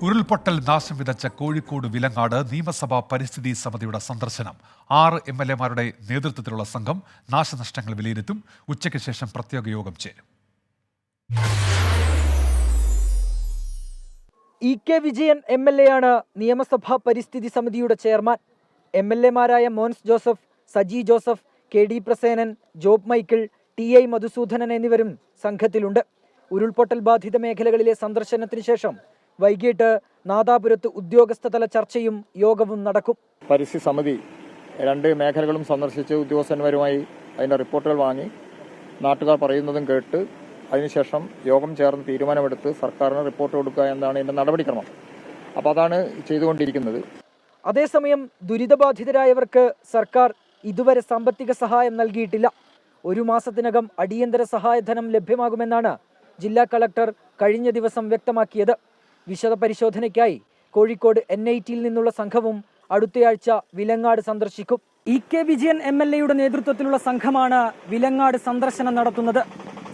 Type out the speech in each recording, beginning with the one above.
ഉരുൾപൊട്ടൽ നാശം വിതച്ച കോഴിക്കോട് വിലങ്ങാട് നിയമസഭാ പരിസ്ഥിതി സമിതിയുടെ സന്ദർശനം 6 MLA-മാരുടെ നേതൃത്വത്തിലുള്ള സംഘം നാശനഷ്ടങ്ങൾ വിലയിരുത്തും. ഉച്ചയ്ക്ക് ശേഷം പ്രത്യേക യോഗം ചേരും. EK വിജയൻ MLA ആണ് നിയമസഭാ പരിസ്ഥിതി സമിതിയുടെ ചെയർമാൻ. MLA-മാരായ മോൻസ് ജോസഫ്, സജി ജോസഫ്, KD പ്രസേനൻ, ജോബ് മൈക്കിൾ, TI മധുസൂദനൻ എന്നിവരും സംഘത്തിലുണ്ട്. ഉരുൾപൊട്ടൽ ബാധിത മേഖലകളിലെ സന്ദർശനത്തിന് ശേഷം വൈകിട്ട് നാദാപുരത്ത് ഉദ്യോഗസ്ഥതല ചർച്ചയും യോഗവും നടക്കും. പരിസ്ഥിതി സമിതി 2 മേഖലകളും സന്ദർശിച്ച് ഉദ്യോഗസ്ഥന്മാരുമായി അതിൻ്റെ റിപ്പോർട്ടുകൾ വാങ്ങി നാട്ടുകാർ പറയുന്നതും കേട്ട് അതിനുശേഷം യോഗം ചേർന്ന് തീരുമാനമെടുത്ത് സർക്കാരിന് റിപ്പോർട്ട് കൊടുക്കുക എന്നതാണ് ഇതിൻ്റെ നടപടിക്രമം. അപ്പോൾ അതാണ് ചെയ്തുകൊണ്ടിരിക്കുന്നത്. അതേസമയം ദുരിതബാധിതരായവർക്ക് സർക്കാർ ഇതുവരെ സാമ്പത്തിക സഹായം നൽകിയിട്ടില്ല. 1 മാസത്തിനകം അടിയന്തര സഹായധനം ലഭ്യമാകുമെന്നാണ് ജില്ലാ കളക്ടർ കഴിഞ്ഞ ദിവസം വ്യക്തമാക്കിയത്. വിശദ പരിശോധനയ്ക്കായി കോഴിക്കോട് NIT-യിൽ നിന്നുള്ള സംഘവും അടുത്തയാഴ്ച വിലങ്ങാട് സന്ദർശിക്കും. EK വിജയൻ MLA-യുടെ നേതൃത്വത്തിലുള്ള സംഘമാണ് വിലങ്ങാട് സന്ദർശനം നടത്തുന്നത്.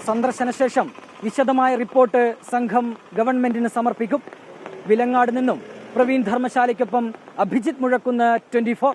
സന്ദർശന ശേഷം വിശദമായ റിപ്പോർട്ട് സംഘം ഗവൺമെന്റിന് സമർപ്പിക്കും. വിലങ്ങാട് നിന്നും പ്രവീൺ ധർമ്മശാലയ്ക്കൊപ്പം അഭിജിത്ത് മുഴക്കുന്ന്, 24.